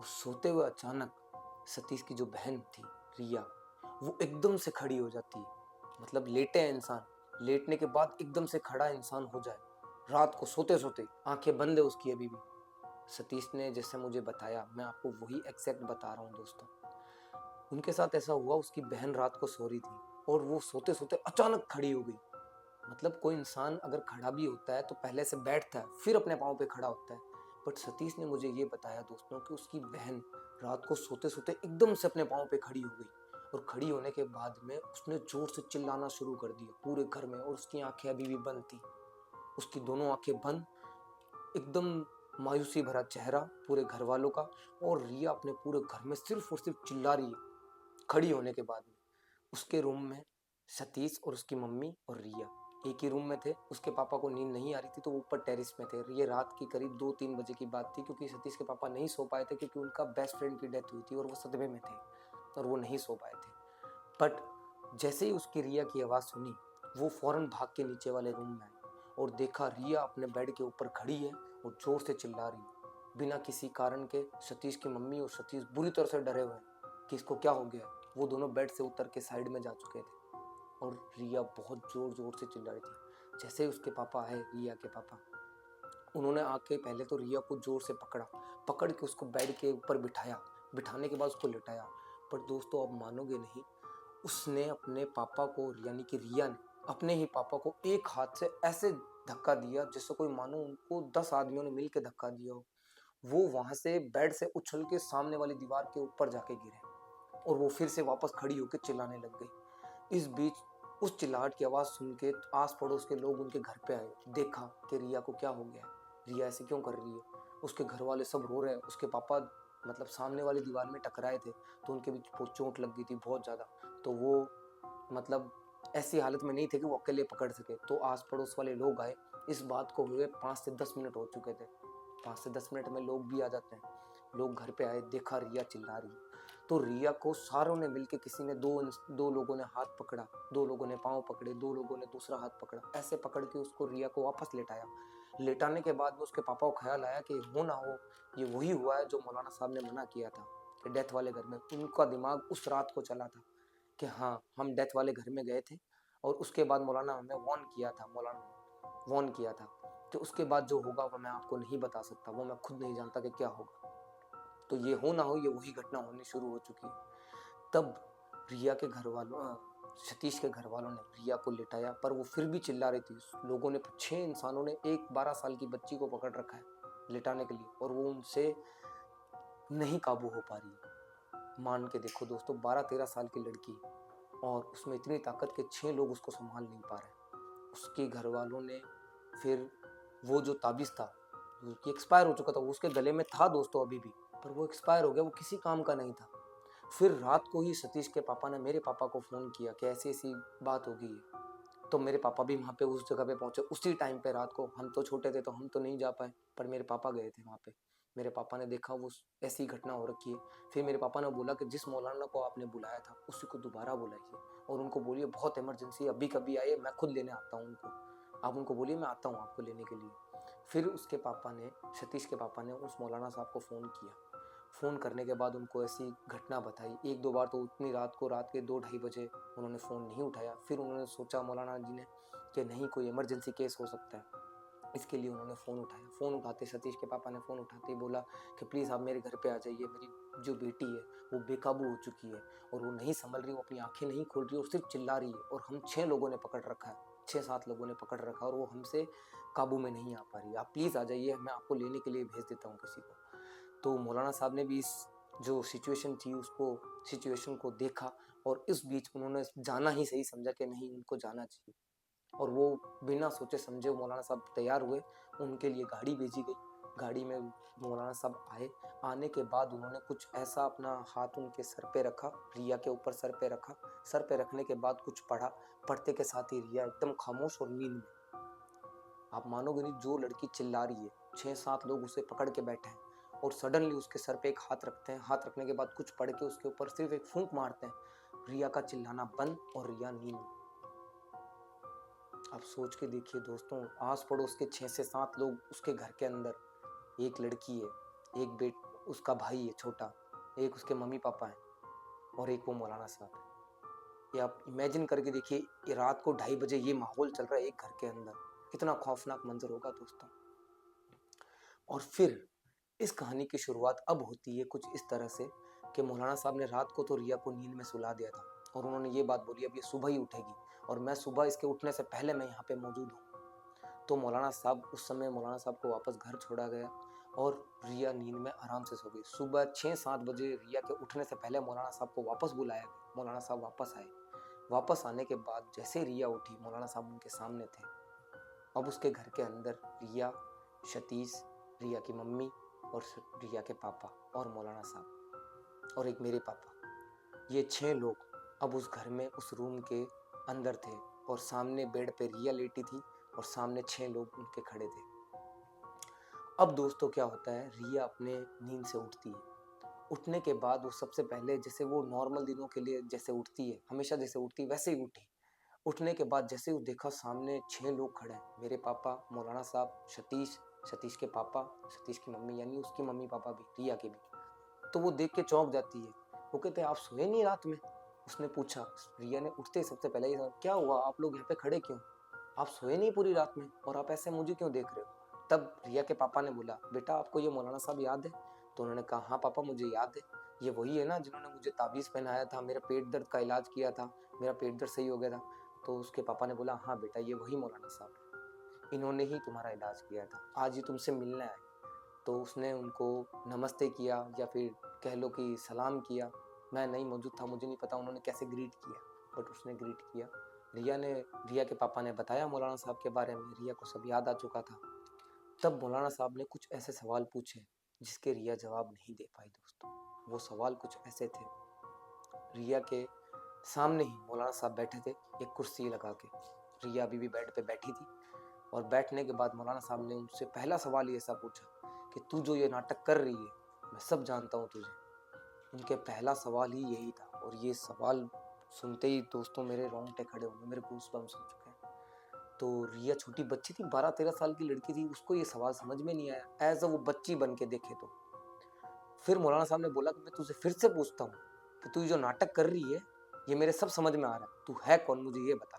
सोते हुए अचानक सतीश की जो बहन थी रिया, वो एकदम से खड़ी हो जाती है। मतलब लेटे हैं इंसान, लेटने के बाद एकदम से खड़ा इंसान हो जाए, रात को सोते सोते आंखें बंद है उसकी अभी भी। सतीश ने जैसे मुझे बताया, मैं आपको वही एग्जैक्ट बता रहा हूँ दोस्तों। उनके साथ ऐसा हुआ, उसकी बहन रात को सो रही थी और वो सोते सोते अचानक खड़ी हो गई। मतलब कोई इंसान अगर खड़ा भी होता है तो पहले से बैठता है फिर अपने पाँव पे खड़ा होता है। बट सतीश ने मुझे ये बताया दोस्तों कि उसकी बहन रात को सोते सोते एकदम से अपने पाँव पे खड़ी हो गई, और खड़ी होने के बाद में उसने जोर से चिल्लाना शुरू कर दिया पूरे घर में, और उसकी आंखें अभी भी बंद थी। उसकी दोनों आंखें बंद, एकदम मायूसी भरा चेहरा पूरे घर वालों का, और रिया अपने पूरे घर में सिर्फ और सिर्फ चिल्ला रही है खड़ी होने के बाद में। उसके रूम में सतीश और उसकी मम्मी और रिया एक ही रूम में थे। उसके पापा को नींद नहीं आ रही थी तो वो ऊपर टेरिस में थे। ये रात की करीब 2-3 बजे की बात थी, क्योंकि सतीश के पापा नहीं सो पाए थे, क्योंकि उनका बेस्ट फ्रेंड की डेथ हुई थी और वो सदमे में थे और वो नहीं सो पाए थे। बट जैसे ही उसकी रिया की आवाज़ सुनी, वो फौरन भाग के नीचे वाले रूम में आई और देखा रिया अपने बेड के ऊपर खड़ी है और जोर से चिल्ला रही है बिना किसी कारण के। सतीश की मम्मी और सतीश बुरी तरह से डरे हुए हैं कि इसको क्या हो गया। वो दोनों बेड से उतर के साइड में जा चुके थे और रिया बहुत जोर जोर से चिल्ला रही थी। जैसे ही उसके पापा आए, रिया के पापा, उन्होंने आके पहले तो रिया को जोर से पकड़ा, पकड़ के उसको बेड के ऊपर बिठाया, बिठाने के बाद उसको लिटाया। पर दोस्तों आप मानोगे नहीं, उसने अपने पापा को, यानी कि रिया ने अपने ही पापा को एक हाथ से ऐसे धक्का दिया जैसे कोई मानो उनको 10 आदमियों ने मिल के धक्का दिया हो। वो वहां से बेड से उछल के सामने वाली दीवार के ऊपर जाके गिरे और वो फिर से वापस खड़ी होकर चिल्लाने लग गई। इस बीच उस चिल्लाहट की आवाज़ सुन के आस पड़ोस के लोग उनके घर पे आए, देखा कि रिया को क्या हो गया है, रिया ऐसे क्यों कर रही है। उसके घर वाले सब रो रहे हैं। उसके पापा मतलब सामने वाली दीवार में टकराए थे तो उनके भी चोट लग गई थी बहुत ज़्यादा। तो वो मतलब ऐसी हालत में नहीं थे कि वो अकेले पकड़ सके। तो आस पड़ोस वाले लोग आए। इस बात को हुए 5 से 10 मिनट हो चुके थे। 5 से 10 मिनट में लोग भी आ जाते हैं। लोग घर पे आए, देखा रिया चिल्ला रही है। तो रिया को सारों ने मिलके, किसी ने दो लोगों ने हाथ पकड़ा, दो लोगों ने पाँव पकड़े, दो लोगों ने दूसरा हाथ पकड़ा, ऐसे पकड़ के उसको, रिया को वापस लेटाया। लेटाने के बाद में उसके पापा को ख्याल आया कि हो ना हो ये वही हुआ है जो मौलाना साहब ने मना किया था कि डेथ वाले घर में। उनका दिमाग उस रात को चला था कि हाँ, हम डेथ वाले घर में गए थे और उसके बाद मौलाना हमें वार्न किया था, मौलाना ने वार्न किया था कि उसके बाद जो होगा वो मैं आपको नहीं बता सकता, वो मैं खुद नहीं जानता कि क्या होगा। तो ये हो ना हो ये वही घटना होनी शुरू हो चुकी है। तब रिया के घर वालों, सतीश के घर वालों ने रिया को लिटाया, पर वो फिर भी चिल्ला रही थी। लोगों ने, 6 इंसानों ने एक 12 साल की बच्ची को पकड़ रखा है लिटाने के लिए, और वो उनसे नहीं काबू हो पा रही है। मान के देखो दोस्तों, 12-13 साल की लड़की और उसमें इतनी ताकत के 6 लोग उसको संभाल नहीं पा रहे। उसके घर वालों ने फिर वो जो ताबीज़ था, जो कि एक्सपायर हो चुका था, वो उसके गले में था दोस्तों अभी भी, पर वो एक्सपायर हो गया, वो किसी काम का नहीं था। फिर रात को ही सतीश के पापा ने मेरे पापा को फ़ोन किया कि ऐसी-ऐसी बात हो गई है। तो मेरे पापा भी वहाँ पे उस जगह पे पहुँचे उसी टाइम पे रात को। हम तो छोटे थे तो हम तो नहीं जा पाए, पर मेरे पापा गए थे वहाँ पे। मेरे पापा ने देखा वो ऐसी घटना हो रखी है। फिर मेरे पापा ने बोला कि जिस मौलाना को आपने बुलाया था उसी को दोबारा बुलाइए और उनको बोलिए बहुत इमरजेंसी, अभी कभी आइए, मैं खुद लेने आता हूँ उनको। आप उनको बोलिए मैं आता हूँ आपको लेने के लिए। फिर उसके पापा ने, सतीश के पापा ने उस मौलाना साहब को फ़ोन किया। फ़ोन करने के बाद उनको ऐसी घटना बताई। 1-2 बार तो उतनी रात को, रात के 2 ढाई बजे उन्होंने फ़ोन नहीं उठाया। फिर उन्होंने सोचा मौलाना जी ने कि नहीं, कोई इमरजेंसी केस हो सकता है। इसके लिए उन्होंने फ़ोन उठाया। फ़ोन उठाते, सतीश के पापा ने फ़ोन उठाते ही बोला कि प्लीज़ आप मेरे घर पे आ जाइए, मेरी जो बेटी है वो बेकाबू हो चुकी है और वो नहीं सँभल रही, वो अपनी आँखें नहीं खोल रही, वो सिर्फ़ चिल्ला रही है और हम 6 लोगों ने पकड़ रखा है, 6-7 लोगों ने पकड़ रखा है और वो हमसे काबू में नहीं आ पा रही है। आप प्लीज़ आ जाइए, मैं आपको लेने के लिए भेज देता हूँ किसी को। तो मौलाना साहब ने भी इस जो सिचुएशन थी उसको, सिचुएशन को देखा और इस बीच उन्होंने जाना ही सही समझा कि नहीं, उनको जाना चाहिए। और वो बिना सोचे समझे मौलाना साहब तैयार हुए, उनके लिए गाड़ी भेजी गई। गाड़ी में मौलाना साहब आए। आने के बाद उन्होंने कुछ ऐसा अपना हाथ उनके सर पे रखा, रिया के ऊपर सर पे रखा। सर पे रखने के बाद कुछ पढ़ा। पढ़ते के साथ ही रिया एकदम खामोश और नींद में। आप मानोगे नहीं, जो लड़की चिल्ला रही है, 6-7 लोग उसे पकड़ के बैठे हैं और सडनली उसके सर पे एक हाथ रखते हैं। हाथ रखने के बाद कुछ पढ़ के उसके ऊपर सिर्फ एक फूंक मारते हैं। रिया का चिल्लाना बंद और रिया नींद में। आप सोच के देखिए दोस्तों, आस पड़ोस के 6 से 7 लोग उसके घर के अंदर, एक लड़की है, एक बेट उसका भाई है छोटा, एक उसके मम्मी पापा हैं और एक वो मौलाना साहब है। ये आप इमेजिन करके देखिए, ये रात को 2:30 बजे ये माहौल चल रहा है एक घर के अंदर, कितना खौफनाक मंजर होगा दोस्तों। और फिर इस कहानी की शुरुआत अब होती है कुछ इस तरह से कि मौलाना साहब ने रात को तो रिया को नींद में सुला दिया था और उन्होंने ये बात बोली, अब ये सुबह ही उठेगी और मैं सुबह इसके उठने से पहले मैं यहाँ पे मौजूद हूँ। तो मौलाना साहब, उस समय मौलाना साहब को वापस घर छोड़ा गया और रिया नींद में आराम से सो गई। सुबह 6-7 बजे रिया के उठने से पहले मौलाना साहब को वापस बुलाया गया। मौलाना साहब वापस आए। वापस आने के बाद जैसे रिया उठी, मौलाना साहब उनके सामने थे। अब उसके घर के अंदर रिया, सतीश, रिया की मम्मी और रिया के पापा और मौलाना साहब और एक मेरे पापा, ये 6 लोग अब उस घर में उस रूम के अंदर थे और सामने बेड पे रिया लेटी थी और सामने 6 लोग उनके खड़े थे। अब दोस्तों क्या होता है, रिया अपने नींद से उठती है। उठने के बाद वो सबसे पहले जैसे वो नॉर्मल दिनों के लिए जैसे उठती है, हमेशा जैसे उठती है वैसे ही उठी। उठने के बाद जैसे वो देखा सामने 6 लोग खड़े हैं, मेरे पापा, मौलाना साहब, सतीश, सतीश के पापा, सतीश की मम्मी यानी उसकी मम्मी पापा भी, रिया के भी। तो वो देख के चौंक जाती है। वो कहते हैं, आप सोए नहीं रात में? उसने पूछा। रिया ने उठते ही सबसे पहले ये कहा, क्या हुआ, आप लोग यहाँ पे खड़े क्यों? आप सोए नहीं पूरी रात में और आप ऐसे मुझे क्यों देख रहे हो? तब रिया के पापा ने बोला, बेटा आपको ये मौलाना साहब याद है? तो उन्होंने कहा, हाँ पापा मुझे याद है, ये वही है ना जिन्होंने मुझे ताबीज़ पहनाया था, मेरे पेट दर्द का इलाज किया था, मेरा पेट दर्द सही हो गया था। तो उसके पापा ने बोला, हाँ बेटा ये वही मौलाना साहब है, इन्होंने ही तुम्हारा इलाज किया था, आज ये तुमसे मिलने आए। तो उसने उनको नमस्ते किया या फिर कह लो कि सलाम किया। मैं नहीं मौजूद था, मुझे नहीं पता उन्होंने कैसे ग्रीट किया, बट उसने ग्रीट किया। रिया के पापा ने बताया मौलाना साहब के बारे में, रिया को सब याद आ चुका था। तब मौलाना साहब ने कुछ ऐसे सवाल पूछे जिसके रिया जवाब नहीं दे पाई दोस्तों। वो सवाल कुछ ऐसे थे, रिया के सामने ही मौलाना साहब बैठे थे एक कुर्सी लगा के। रिया अभी भी बेड पे बैठी थी और बैठने के बाद मौलाना साहब ने उनसे पहला सवाल ही ऐसा पूछा कि तू जो ये नाटक कर रही है, मैं सब जानता हूँ तुझे। उनके पहला सवाल ही यही था और ये सवाल सुनते ही दोस्तों मेरे रोंगटे खड़े हो गए, मेरे गूज़बम्प्स हो चुके हैं। तो रिया छोटी बच्ची थी, 12-13 साल की लड़की थी, उसको ये सवाल समझ में नहीं आया एज अ वो बच्ची बन के देखे। तो फिर मौलाना साहब ने बोला कि मैं तुझे फिर से पूछता हूँ कि तू जो नाटक कर रही है ये मेरे सब समझ में आ रहा है, तू है कौन मुझे ये बता।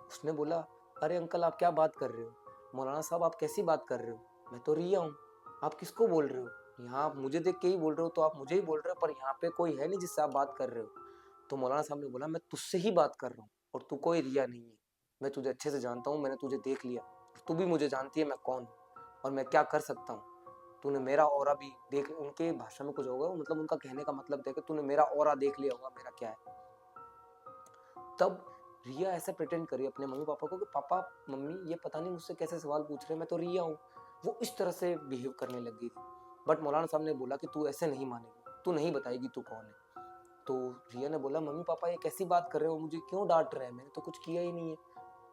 उसने बोला, अरे अंकल आप क्या बात कर रहे हो? मौलाना साहब आप कैसी बात कर रहे हो? मैं तो रिया हूँ। आप किसको बोल रहे हो? यहाँ आप मुझे देख के ही बोल रहे हो तो आप मुझे ही बोल रहे हो, पर यहाँ पे कोई है नहीं जिससे आप बात कर रहे हो। तो मौलाना साहब ने बोला, मैं तुझसे ही बात कर रहा हूँ और तू कोई रिया नहीं है। मैं तुझे अच्छे से जानता हूँ, मैंने तुझे देख लिया, तू भी मुझे जानती है मैं कौन हूँ और मैं क्या कर सकता हूँ। तूने मेरा ऑरा भी देख, उनके भाषा में कुछ होगा, मतलब उनका कहने का मतलब था कि तूने मेरा ऑरा देख लिया होगा मेरा क्या है। तब रिया ऐसा प्रिटेंड करी अपने मम्मी पापा को कि पापा मम्मी ये पता नहीं मुझसे कैसे सवाल पूछ रहे हैं, मैं तो रिया हूँ। वो इस तरह से बिहेव करने लग गई थी। बट मौलाना साहब ने बोला कि तू ऐसे नहीं मानेगी, तू नहीं बताएगी तू कौन है। तो रिया ने बोला, मम्मी पापा ये कैसी बात कर रहे हो, मुझे क्यों डांट रहे हैं, मैंने तो कुछ किया ही नहीं है।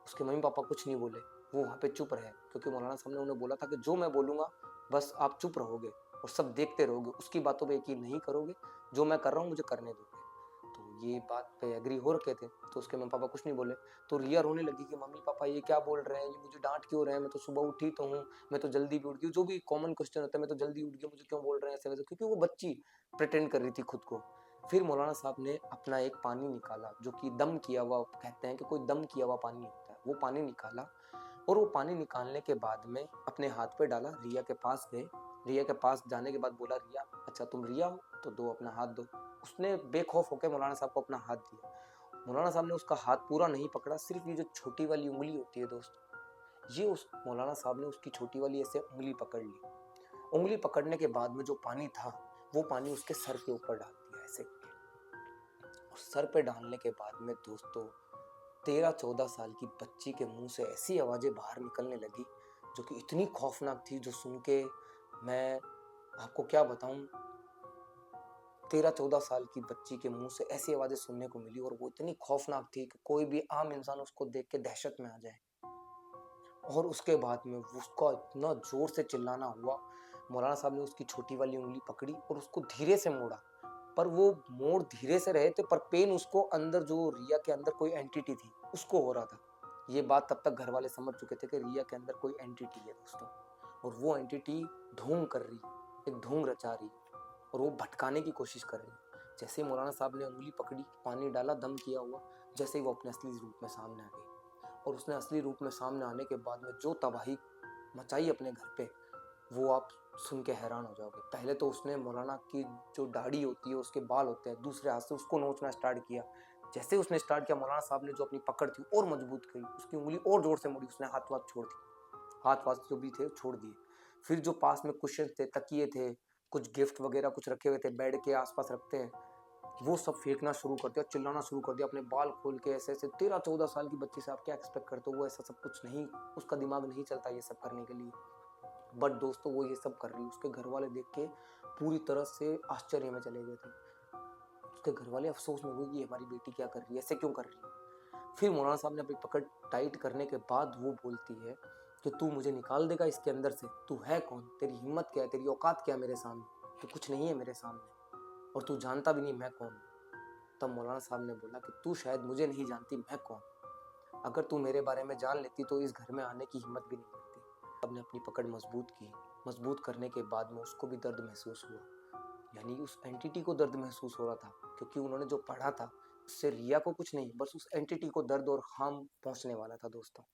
उसके मम्मी पापा कुछ नहीं बोले, वो वहाँ पे चुप रहे क्योंकि मौलाना साहब ने उन्हें बोला था कि जो मैं बोलूँगा बस आप चुप रहोगे और सब देखते रहोगे, उसकी बातों पे यकीन नहीं करोगे, जो मैं कर रहा हूँ मुझे करने दोगे। तो ये बात पे एग्री हो रखे थे, तो उसके मम्मी पापा कुछ नहीं बोले। तो रिया रोने लगी कि मम्मी पापा ये क्या बोल रहे हैं, ये मुझे डांट क्यों रहे हैं, मैं तो सुबह उठी तो हूँ, मैं तो जल्दी भी उठ गई, जो भी कॉमन क्वेश्चन होता है, मैं तो जल्दी उठ गई, मुझे क्यों बोल रहे हैं ऐसे वैसे, क्योंकि वो बच्ची प्रिटेंड कर रही थी खुद को। फिर मौलाना साहब ने अपना एक पानी निकाला जो कि दम किया हुआ, कहते हैं कि कोई दम किया हुआ पानी होता है, वो पानी निकाला और वो पानी निकालने के बाद में अपने हाथ पे डाला, रिया के पास गए। रिया के पास जाने के बाद बोला, रिया अच्छा तुम रिया हो तो दो अपना हाथ दो। उसने बेखौफ होकर मौलाना साहब को अपना हाथ दिया। मौलाना साहब ने उसका हाथ पूरा नहीं पकड़ा, सिर्फ ये जो छोटी वाली उंगली होती है दोस्त, ये उस मौलाना साहब ने उसकी छोटी वाली ऐसे उंगली पकड़ ली। उंगली पकड़ने के बाद में जो पानी था वो पानी उसके सर के ऊपर डाल दिया ऐसे करके। और सर पे डालने के बाद में दोस्तों 13-14 साल की बच्ची के मुंह से ऐसी आवाजें बाहर निकलने लगी जो कि इतनी खौफनाक थी, जो सुन के मैं आपको क्या बताऊं। 13-14 साल की बच्ची के मुंह से ऐसी आवाजें सुनने को मिली और वो इतनी खौफनाक थी कि कोई भी आम इंसान उसको देख के दहशत में आ जाए। और उसके बाद में उसका इतना जोर से चिल्लाना हुआ, मौलाना साहब ने उसकी छोटी वाली उंगली पकड़ी और उसको धीरे से मोड़ा। पर वो मोड़ धीरे से रहे थे, पर पेन उसको अंदर, जो रिया के अंदर कोई एंटिटी थी उसको हो रहा था। ये बात तब तक घर वाले समझ चुके थे कि रिया के अंदर कोई एंटिटी है दोस्तों, और वो एंटिटी ढोंग कर रही, एक ढोंग रचा रही। और वो भटकाने की कोशिश कर रही है। जैसे ही मौलाना साहब ने उंगली पकड़ी, पानी डाला, दम किया हुआ, जैसे ही वो अपने असली रूप में सामने आ गई। और उसने असली रूप में सामने आने के बाद में जो तबाही मचाई अपने घर पे, वो आप सुन के हैरान हो जाओगे। पहले तो उसने मौलाना की जो दाढ़ी होती है, उसके बाल होते हैं, दूसरे हाथ से उसको नोचना स्टार्ट किया। जैसे उसने स्टार्ट किया, मौलाना साहब ने जो अपनी पकड़ थी और मजबूत करी, उसकी उंगली और जोर से मुड़ी, उसने हाथ वाथ छोड़ दी, हाथ वाथ जो भी थे छोड़ दिए। फिर जो पास में कुशन थे, तकिए थे, कुछ गिफ्ट वगैरह कुछ रखे हुए थे, बेड के आसपास रखते हैं, वो सब फेंकना शुरू कर दिया, चिल्लाना शुरू कर दिया, अपने बाल खोल के ऐसे ऐसे। 13-14 साल की बच्ची से आप क्या एक्सपेक्ट करते हो? वो ऐसा सब कुछ नहीं, उसका दिमाग नहीं चलता ये सब करने के लिए। बट दोस्तों वो ये सब कर रही, उसके घर वाले देख के पूरी तरह से आश्चर्य में चले गए थे। उसके घर वाले अफसोस में हुए कि हमारी बेटी क्या कर रही है, ऐसे क्यों कर रही है। फिर मौलाना साहब ने अपनी पकड़ टाइट करने के बाद वो बोलती है कि तू मुझे निकाल देगा इसके अंदर से, तू है कौन, तेरी हिम्मत क्या है, तेरी औकात क्या है मेरे सामने, तू कुछ नहीं है मेरे सामने, और तू जानता भी नहीं मैं कौन हूँ। तब मौलाना साहब ने बोला कि तू शायद मुझे नहीं जानती मैं कौन, अगर तू मेरे बारे में जान लेती तो इस घर में आने की हिम्मत भी नहीं करती। अब ने अपनी पकड़ मजबूत की, मजबूत करने के बाद में उसको भी दर्द महसूस हुआ, यानी उस एंटिटी को दर्द महसूस हो रहा था, क्योंकि उन्होंने जो पढ़ा था उससे रिया को कुछ नहीं, बस उस एंटिटी को दर्द और हार्म पहुंचने वाला था दोस्तों।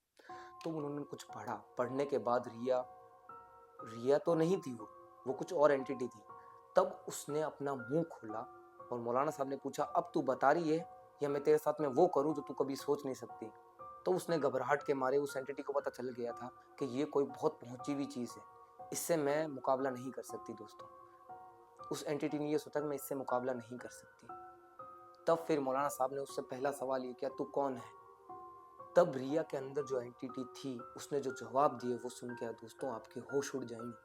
तो उन्होंने कुछ पढ़ा, पढ़ने के बाद रिया, रिया तो नहीं थी वो कुछ और एंटिटी थी। तब उसने अपना मुंह खोला और मौलाना साहब ने पूछा, अब तू बता रही है या मैं तेरे साथ में वो करूं जो तू कभी सोच नहीं सकती। तो उसने घबराहट के मारे, उस एंटिटी को पता चल गया था कि ये कोई बहुत पहुंची हुई चीज़ है, इससे मैं मुकाबला नहीं कर सकती दोस्तों। उस एंटिटी ने ये सोचा कि मैं इससे मुकाबला नहीं कर सकती। तब फिर मौलाना साहब ने उससे पहला सवाल ये किया, तू कौन है। तब रिया के अंदर जो एंटिटी थी उसने जो जवाब दिए वो सुन के दोस्तों आपके होश उड़ जाएंगे।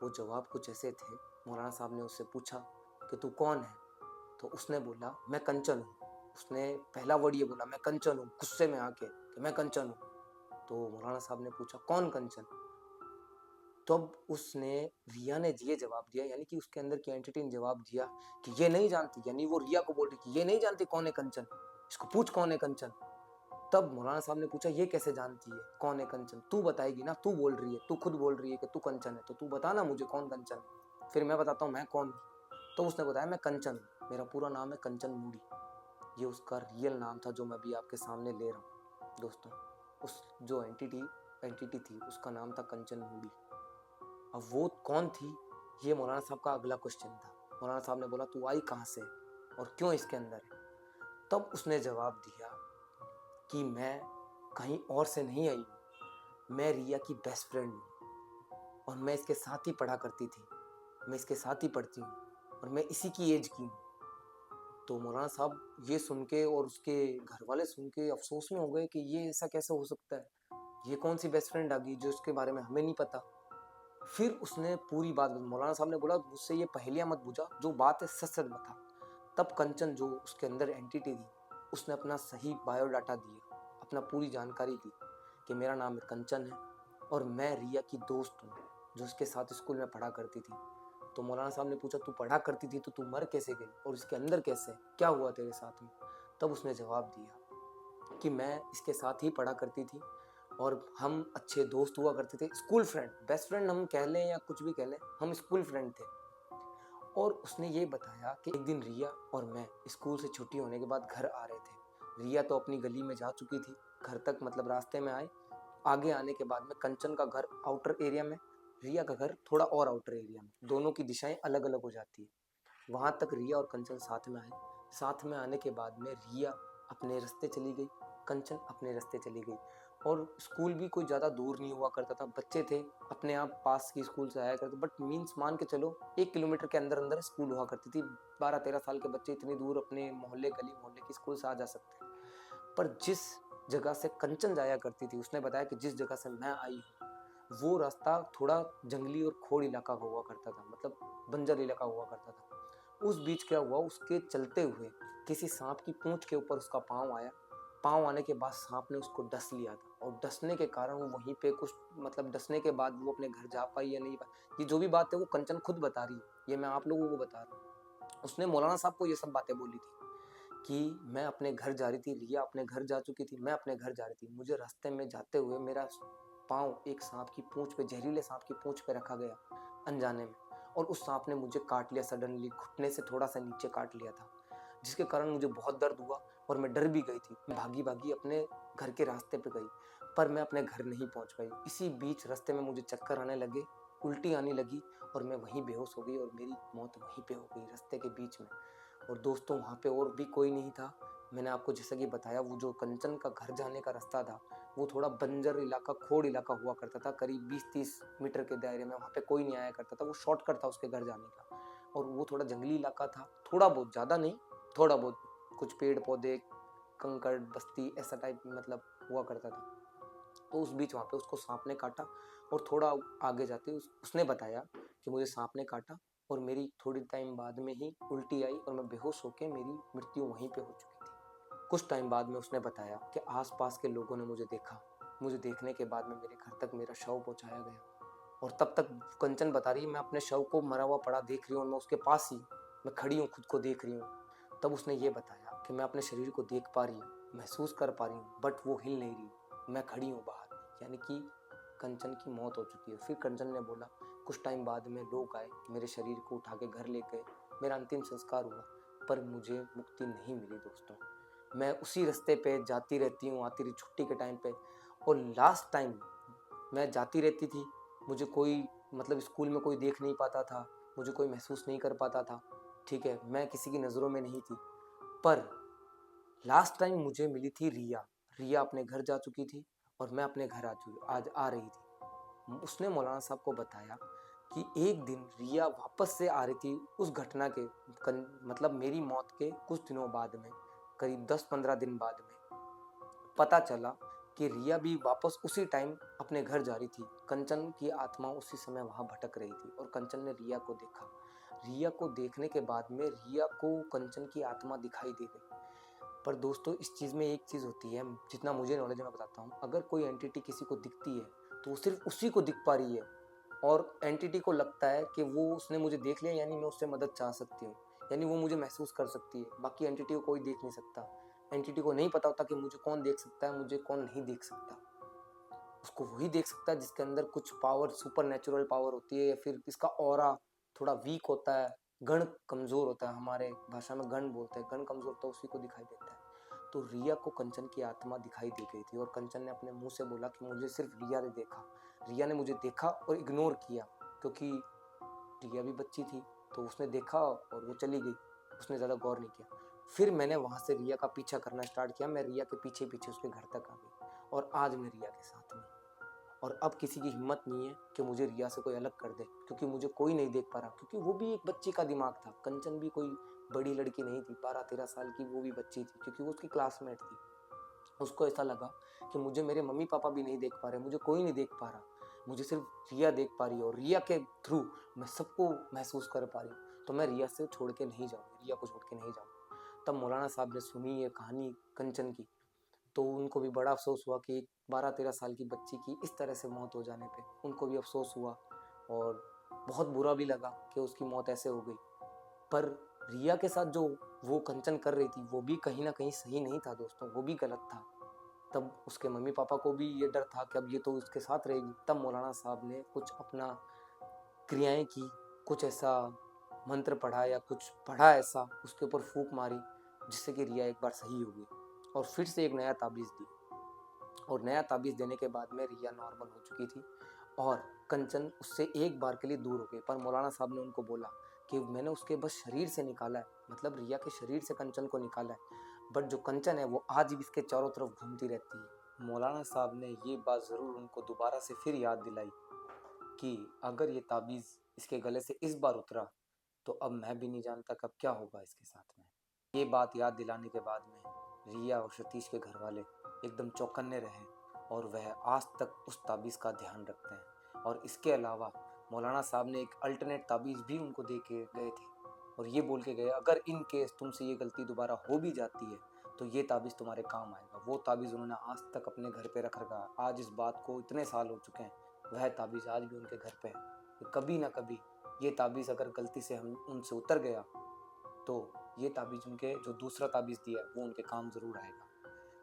वो जवाब कुछ ऐसे थे, मौलाना साहब ने उससे पूछा कि तू कौन है, तो उसने बोला मैं कंचन हूँ। उसने पहला वर्ड ये बोला, मैं कंचन हूँ, गुस्से में आके कि मैं कंचन हूँ। तो मौलाना साहब ने पूछा कौन कंचन। तब उसने, रिया ने ये जवाब दिया, यानी कि उसके अंदर की एंटिटी ने जवाब दिया कि ये नहीं जानती, यानी वो रिया को बोल रही कि ये नहीं जानती कौन है कंचन, इसको पूछ कौन है कंचन। तब मौलाना साहब ने पूछा ये कैसे जानती है कौन है कंचन, तू बताएगी ना, तू बोल रही है, तू खुद बोल रही है कि तू कंचन है, तो तू बता ना मुझे कौन कंचन है, फिर मैं बताता हूँ मैं कौन हूँ। तो उसने बताया मैं कंचन हूँ, मेरा पूरा नाम है कंचन मूडी। ये उसका रियल नाम था जो मैं अभी आपके सामने ले रहा हूँ दोस्तों। उस जो एंटिटी थी उसका नाम था कंचन मूडी। अब वो कौन थी, ये मौलाना साहब का अगला क्वेश्चन था। मौलाना साहब ने बोला तू आई कहाँ से और क्यों इसके अंदर है। तब उसने जवाब दिया कि मैं कहीं और से नहीं आई हूँ, मैं रिया की बेस्ट फ्रेंड हूँ और मैं इसके साथ ही पढ़ा करती थी, मैं इसके साथ ही पढ़ती हूँ और मैं इसी की एज की हूँ। तो मौलाना साहब ये सुन के और उसके घर वाले सुन के अफसोस में हो गए कि ये ऐसा कैसे हो सकता है, ये कौन सी बेस्ट फ्रेंड आ गई जो इसके बारे में हमें नहीं पता। फिर उसने पूरी बात, मौलाना साहब ने बोला मुझसे ये पहेलियां मत पूछा, जो बात है सच सच बता। तब कंचन जो उसके अंदर एंटिटी थी उसने अपना सही बायोडाटा दिया, अपना पूरी जानकारी दी कि मेरा नाम कंचन है और मैं रिया की दोस्त हूँ जो उसके साथ स्कूल में पढ़ा करती थी। तो मौलाना साहब ने पूछा तू पढ़ा करती थी तो तू मर कैसे गई और इसके अंदर कैसे, क्या हुआ तेरे साथ में। तब उसने जवाब दिया कि मैं इसके साथ ही पढ़ा करती थी और हम अच्छे दोस्त हुआ करते थे, स्कूल फ्रेंड, बेस्ट फ्रेंड हम कह लें या कुछ भी कह लें, हम स्कूल फ्रेंड थे। और उसने ये बताया कि एक दिन रिया और मैं स्कूल से छुट्टी होने के बाद घर आ रहे थे। रिया तो अपनी गली में जा चुकी थी, घर तक मतलब रास्ते में आए, आगे आने के बाद में कंचन का घर आउटर एरिया में, रिया का घर थोड़ा और आउटर एरिया में, दोनों की दिशाएं अलग अलग हो जाती है। वहां तक रिया और कंचन साथ में आए। साथ में आने के बाद में रिया अपने रास्ते चली गई, कंचन अपने रास्ते चली गई। और स्कूल भी कोई ज़्यादा दूर नहीं हुआ करता था, बच्चे थे अपने आप पास की स्कूल से आया करते, बट मीन्स मान के चलो 1 किलोमीटर के अंदर अंदर स्कूल हुआ करती थी। 12-13 साल के बच्चे इतनी दूर अपने मोहल्ले गली मोहल्ले की स्कूल से आ जा सकते हैं। पर जिस जगह से कंचन जाया करती थी, उसने बताया कि जिस जगह से मैं आई हूँ वो रास्ता थोड़ा जंगली और खोड़ इलाका हुआ करता था, मतलब बंजर इलाका हुआ करता था। उस बीच क्या हुआ, उसके चलते हुए किसी सांप की पूंछ के ऊपर उसका पाँव आया। पाँव आने के बाद सांप ने उसको डस लिया था और डसने के कारण वो वहीं पे कुछ, मतलब डसने के बाद वो अपने घर जा पाई या नहीं पाई, ये जो भी बात है वो कंचन खुद बता रही है, ये मैं आप लोगों को बता रहा हूँ। उसने मौलाना साहब को ये सब बातें बोली थी कि मैं अपने घर जा रही थी, रिया अपने घर जा चुकी थी, मैं अपने घर जा रही थी, मुझे रास्ते में जाते हुए मेरा पाँव एक सांप की पूंछ पे, जहरीले सांप की पूंछ पे रखा गया अनजाने में, और उस सांप ने मुझे काट लिया सडनली, घुटने से थोड़ा सा नीचे काट लिया था, जिसके कारण मुझे बहुत दर्द हुआ और मैं डर भी गई थी। मैं भागी भागी अपने घर के रास्ते पे गई, पर मैं अपने घर नहीं पहुंच पाई। इसी बीच रास्ते में मुझे चक्कर आने लगे, उल्टी आने लगी और मैं वहीं बेहोश हो गई और मेरी मौत वहीं पे हो गई रास्ते के बीच में। और दोस्तों वहाँ पे और भी कोई नहीं था। मैंने आपको जैसा कि बताया, वो जो कंचन का घर जाने का रास्ता था वो थोड़ा बंजर इलाका, खोड़ इलाका हुआ करता था, करीब 20-30 मीटर के दायरे में। वहाँ पे कोई नहीं आया करता था, वो शॉर्टकट था उसके घर जाने का। और वो थोड़ा जंगली इलाका था, थोड़ा बहुत, ज़्यादा नहीं, थोड़ा बहुत, कुछ पेड़ पौधे, कंकड़ बस्ती ऐसा टाइप मतलब हुआ करता था। तो उस बीच वहाँ पे उसको सांप ने काटा और थोड़ा आगे जाते उसने बताया कि मुझे सांप ने काटा और मेरी थोड़ी टाइम बाद में ही उल्टी आई और मैं बेहोश होकर मेरी मृत्यु वहीं पे हो चुकी थी। कुछ टाइम बाद में उसने बताया कि आसपास के लोगों ने मुझे देखा। मुझे देखने के बाद में मेरे घर तक मेरा शव पहुंचाया गया और तब तक कंचन बता रही है मैं अपने शव को मरा हुआ पड़ा देख रही हूँ और मैं उसके पास ही मैं खड़ी हूँ, खुद को देख रही हूँ। तब उसने ये बताया कि मैं अपने शरीर को देख पा रही हूँ, महसूस कर पा रही हूँ, बट वो हिल नहीं रही, मैं खड़ी हूँ बाहर, यानी कि कंचन की मौत हो चुकी है। फिर कंचन ने बोला, कुछ टाइम बाद में लोग आए, मेरे शरीर को उठा के घर ले गए, मेरा अंतिम संस्कार हुआ, पर मुझे मुक्ति नहीं मिली दोस्तों। मैं उसी रास्ते पे जाती रहती हूँ, आती रही छुट्टी के टाइम पे, और लास्ट टाइम मैं जाती रहती थी, मुझे कोई मतलब स्कूल में कोई देख नहीं पाता था, मुझे कोई महसूस नहीं कर पाता था, ठीक है, मैं किसी की नज़रों में नहीं थी। पर लास्ट टाइम मुझे मिली थी रिया। रिया अपने घर जा चुकी थी और मैं अपने घर आज आ रही थी। उसने मौलाना साहब को बताया कि एक दिन रिया वापस से आ रही थी उस घटना के मतलब मेरी मौत के कुछ दिनों बाद में, करीब 10-15 दिन बाद में पता चला कि रिया भी वापस उसी टाइम अपने घर जा रही थी। कंचन की आत्मा उसी समय वहां भटक रही थी और कंचन ने रिया को देखा। रिया को देखने के बाद में रिया को कंचन की आत्मा दिखाई दे गई। पर दोस्तों इस चीज़ में एक चीज़ होती है, जितना मुझे नॉलेज है मैं बताता हूँ, अगर कोई एंटिटी किसी को दिखती है तो वो सिर्फ उसी को दिख पा रही है और एंटिटी को लगता है कि वो उसने मुझे देख लिया, यानी मैं उससे मदद चाह सकती हूँ, यानी वो मुझे महसूस कर सकती है। बाकी एंटिटी को कोई देख नहीं सकता। एंटिटी को नहीं पता होता कि मुझे कौन देख सकता है, मुझे कौन नहीं देख सकता। उसको वही देख सकता है जिसके अंदर कुछ पावर, सुपर नेचुरल पावर होती है, या फिर इसका ऑरा थोड़ा वीक होता है, गण कमजोर होता है, हमारे भाषा में गण बोलते हैं, गण कमजोर होता है, उसी को दिखाई देता है। तो रिया को कंचन की आत्मा दिखाई दे गई थी और कंचन ने अपने मुंह से बोला कि मुझे सिर्फ रिया ने देखा। रिया ने मुझे देखा और इग्नोर किया, क्योंकि रिया भी बच्ची थी, तो उसने देखा और वो चली गई, उसने ज़्यादा गौर नहीं किया। फिर मैंने वहाँ से रिया का पीछा करना स्टार्ट किया, मैं रिया के पीछे पीछे उसके घर तक आ गई और आज मैं रिया के साथ में। और अब किसी की हिम्मत नहीं है कि मुझे रिया से कोई अलग कर दे, क्योंकि मुझे कोई नहीं देख पा रहा, क्योंकि वो भी एक बच्ची का दिमाग था। कंचन भी कोई बड़ी लड़की नहीं थी, 12-13 साल की वो भी बच्ची थी, क्योंकि वो उसकी क्लासमेट थी। उसको ऐसा लगा कि मुझे मेरे मम्मी पापा भी नहीं देख पा रहे, मुझे कोई नहीं देख पा रहा, मुझे सिर्फ रिया देख पा रही है और रिया के थ्रू मैं सबको महसूस कर पा रही हूँ, तो मैं रिया से छोड़ के नहीं जाऊँगी, रिया को छोड़ के नहीं जाऊँगी। तब मौलाना साहब ने सुनी ये कहानी कंचन की, तो उनको भी बड़ा अफसोस हुआ कि एक 12-13 साल की बच्ची की इस तरह से मौत हो जाने पे उनको भी अफसोस हुआ और बहुत बुरा भी लगा कि उसकी मौत ऐसे हो गई। पर रिया के साथ जो वो कंचन कर रही थी वो भी कहीं ना कहीं सही नहीं था दोस्तों, वो भी गलत था। तब उसके मम्मी पापा को भी ये डर था कि अब ये तो उसके साथ रहेगी। तब मौलाना साहब ने कुछ अपना क्रियाएं की, कुछ ऐसा मंत्र पढ़ा या कुछ पढ़ा ऐसा, उसके ऊपर फूंक मारी, जिससे कि रिया एक बार सही हो गई और फिर से एक नया ताबीज़ दी। और नया ताबीज़ देने के बाद में रिया नॉर्मल हो चुकी थी और कंचन उससे एक बार के लिए दूर हो गई। पर मौलाना साहब ने उनको बोला कि मैंने उसके बस शरीर से निकाला है, मतलब रिया के शरीर से कंचन को निकाला है, बट जो कंचन है वो आज भी इसके चारों तरफ घूमती रहती है। मौलाना साहब ने ये बात ज़रूर उनको दोबारा से फिर याद दिलाई कि अगर ये ताबीज़ इसके गले से इस बार उतरा तो अब मैं भी नहीं जानता कब क्या होगा इसके साथ में। ये बात याद दिलाने के बाद में रिया और सतीश के घर वाले एकदम चौकन्ने रहे और वह आज तक उस ताबीज़ का ध्यान रखते हैं। और इसके अलावा मौलाना साहब ने एक अल्टरनेट ताबीज़ भी उनको दे के गए थे और ये बोल के गए, अगर इन केस तुमसे ये गलती दोबारा हो भी जाती है तो ये ताबीज़ तुम्हारे काम आएगा। वो ताबीज़ उन्होंने आज तक अपने घर पे रख रखा है। आज इस बात को इतने साल हो चुके हैं, वह ताबीज़ आज भी उनके घर पे है। तो कभी ना कभी ये ताबीज़ अगर गलती से हम उनसे उतर गया तो ये ताबीज़ उनके जो दूसरा ताबीज़ दिया है वो उनके काम ज़रूर आएगा।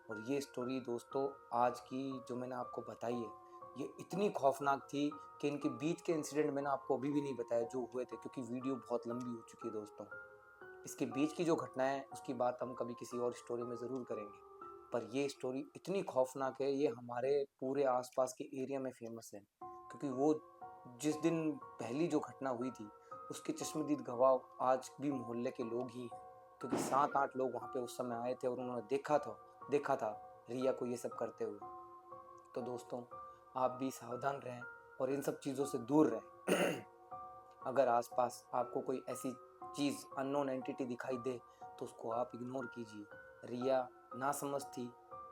और ये स्टोरी दोस्तों आज की जो मैंने आपको बताई है, ये इतनी खौफनाक थी कि इनके बीच के इंसिडेंट मैंने आपको अभी भी नहीं बताया जो हुए थे, क्योंकि वीडियो बहुत लंबी हो चुकी है दोस्तों। इसके बीच की जो घटना है उसकी बात हम कभी किसी और स्टोरी में ज़रूर करेंगे। पर ये स्टोरी इतनी खौफनाक है, ये हमारे पूरे आसपास के एरिया में फेमस है, क्योंकि वो जिस दिन पहली जो घटना हुई थी उसके चश्मदीद गवाह आज भी मोहल्ले के लोग ही हैं, क्योंकि 7-8 लोग वहाँ पे उस समय आए थे और उन्होंने देखा था रिया को ये सब करते हुए। तो दोस्तों, आप भी सावधान रहें और इन सब चीज़ों से दूर रहें। अगर आसपास आपको कोई ऐसी चीज़, अननोन एंटिटी दिखाई दे तो उसको आप इग्नोर कीजिए। रिया नासमझ थी,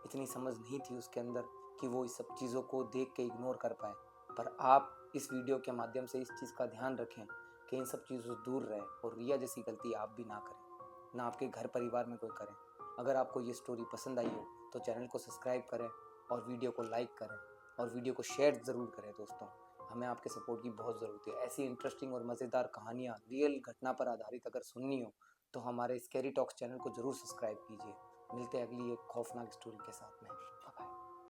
इतनी समझ नहीं थी उसके अंदर कि वो इस सब चीज़ों को देख के इग्नोर कर पाए। पर आप इस वीडियो के माध्यम से इस चीज़ का ध्यान रखें कि इन सब चीज़ों से दूर रहें और रिया जैसी गलती आप भी ना करें, ना आपके घर परिवार में कोई करे। अगर आपको ये स्टोरी पसंद आई हो तो चैनल को सब्सक्राइब करें और वीडियो को लाइक करें और वीडियो को शेयर ज़रूर करें दोस्तों। हमें आपके सपोर्ट की बहुत ज़रूरत है। ऐसी इंटरेस्टिंग और मज़ेदार कहानियाँ रियल घटना पर आधारित अगर सुननी हो तो हमारे स्कैरी टॉक्स चैनल को ज़रूर सब्सक्राइब कीजिए। मिलते हैं अगली एक खौफनाक स्टोरी के साथ में।